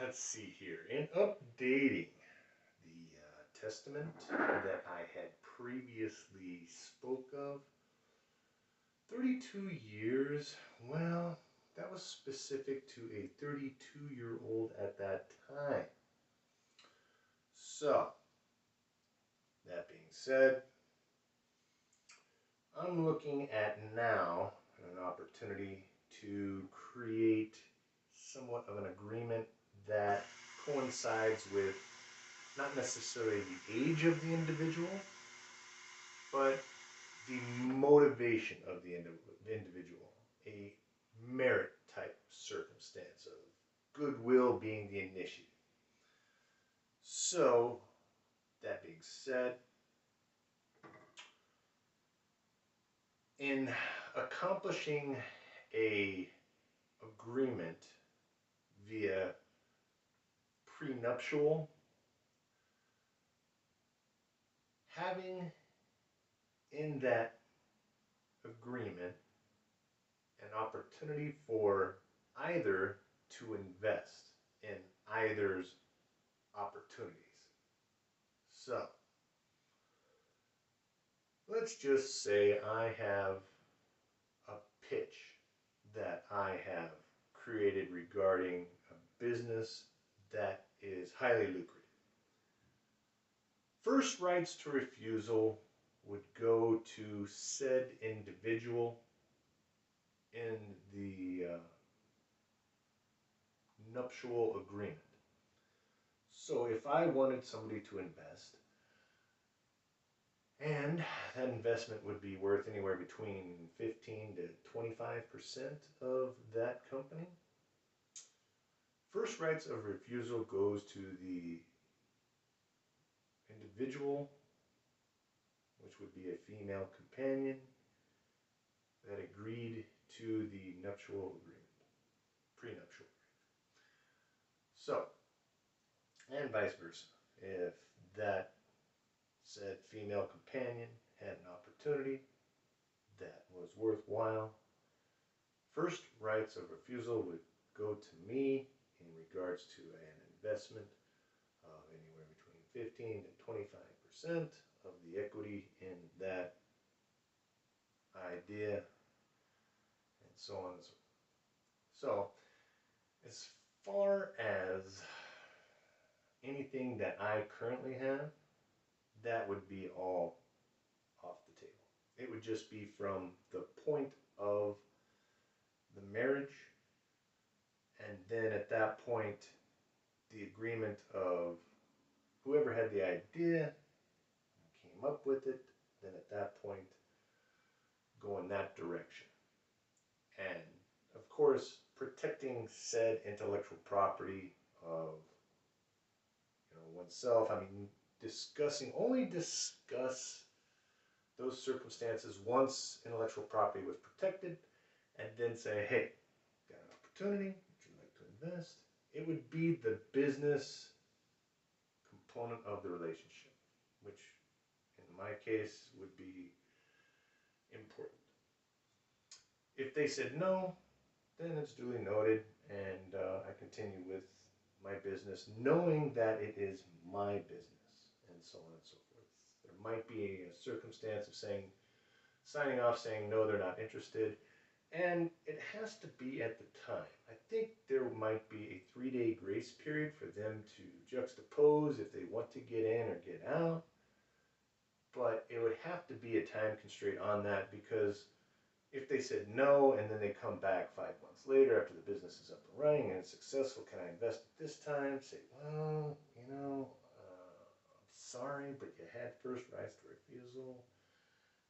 let's see here. In updating the testament that I had previously spoke of, 32 years, well, that was specific to a 32-year-old at that time. So, that being said, I'm looking at now an opportunity to create somewhat of an agreement that coincides with not necessarily the age of the individual, but the motivation of the individual, a merit type circumstance of goodwill being the initiative. So, that being said, in accomplishing a agreement via prenuptial, having in that agreement an opportunity for either to invest in either's opportunities. So, let's just say I have a pitch that I have created regarding a business that is highly lucrative. First rights to refusal would go to said individual in the nuptial agreement. So if I wanted somebody to invest, and that investment would be worth anywhere between 15 to 25% of that company, first rights of refusal goes to the individual, which would be a female companion that agreed to the nuptial agreement, prenuptial agreement. So, and vice versa. If that said female companion had an opportunity that was worthwhile, first rights of refusal would go to me in regards to an investment of anywhere between 15 to 25% of the equity in that idea, and so on and so forth. So, as far as anything that I currently have, that would be all off the table. It would just be from the point of the marriage, and then at that point, the agreement of whoever had the idea came up with it, then at that point, go in that direction. And of course, protecting said intellectual property of oneself. I mean, only discuss those circumstances once intellectual property was protected, and then say, hey, got an opportunity, would you like to invest? It would be the business component of the relationship, which in my case would be important. If they said no, then it's duly noted, and I continue with my business, knowing that it is my business, and so on and so forth. There might be a circumstance of signing off, saying no, they're not interested, and it has to be at the time. I think there might be a 3-day grace period for them to juxtapose if they want to get in or get out, but it would have to be a time constraint on that, because if they said no and then they come back 5 months later after the business is up and running and it's successful, can I invest at this time? Say, well, I'm sorry, but you had first rights to refusal,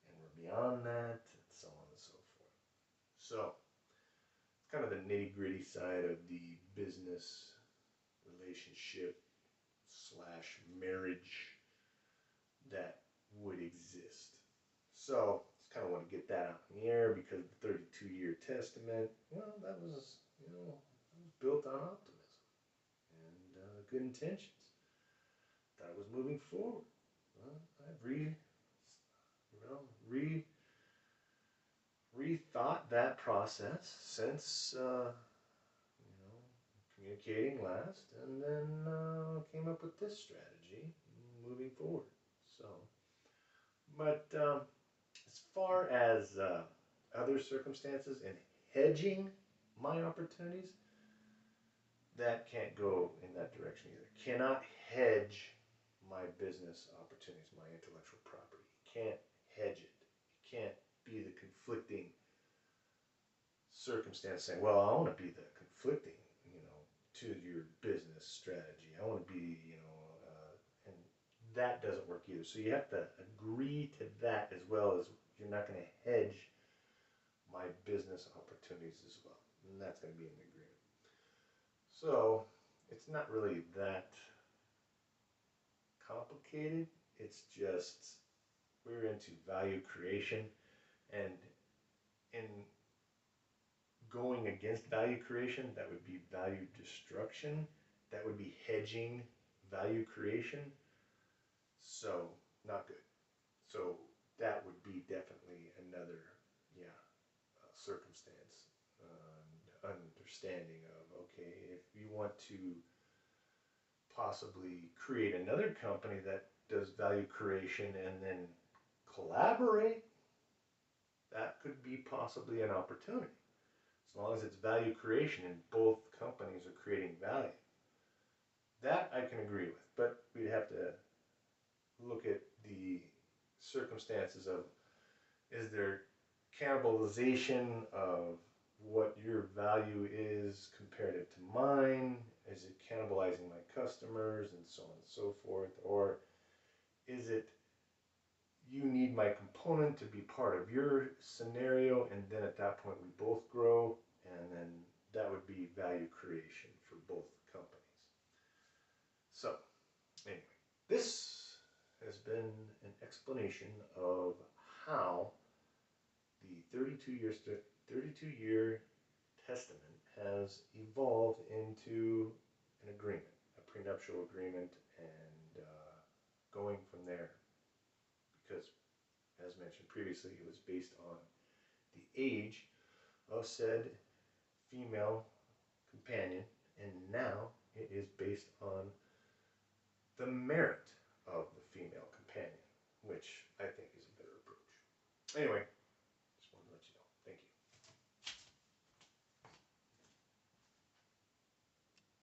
and we're beyond that, and so on and so forth. So, it's kind of the nitty-gritty side of the business relationship / marriage that would exist. So, kind of want to get that out in the air, because the 32-year testament, well, that was built on optimism and good intentions. Thought it was moving forward. Well, I've rethought that process since communicating last, and then came up with this strategy moving forward. So, but as far as other circumstances and hedging my opportunities, that can't go in that direction either. Cannot hedge my business opportunities, my intellectual property. Can't hedge it. Can't be the conflicting circumstance saying, well, I want to be the conflicting, to your business strategy. I want to be, and that doesn't work either. So you have to agree to that as well as you're not going to hedge my business opportunities as well. And that's going to be an agreement. So it's not really that complicated. It's just we're into value creation, and in going against value creation, that would be value destruction. That would be hedging value creation. So, not good. So, that would be definitely another, circumstance, understanding of, okay, if you want to possibly create another company that does value creation and then collaborate, that could be possibly an opportunity. As long as it's value creation and both companies are creating value. That I can agree with, but we'd have to look at the circumstances of, is there cannibalization of what your value is comparative to mine? Is it cannibalizing my customers and so on and so forth? Or is it you need my component to be part of your scenario, and then at that point we both grow, and then that would be value creation for both companies. So, anyway, this has been an explanation of how the 32-year testament has evolved into an agreement, a prenuptial agreement, and going from there. Because, as mentioned previously, it was based on the age of said female companion, and now it is based on the merit of the female companion, which I think is a better approach. Anyway,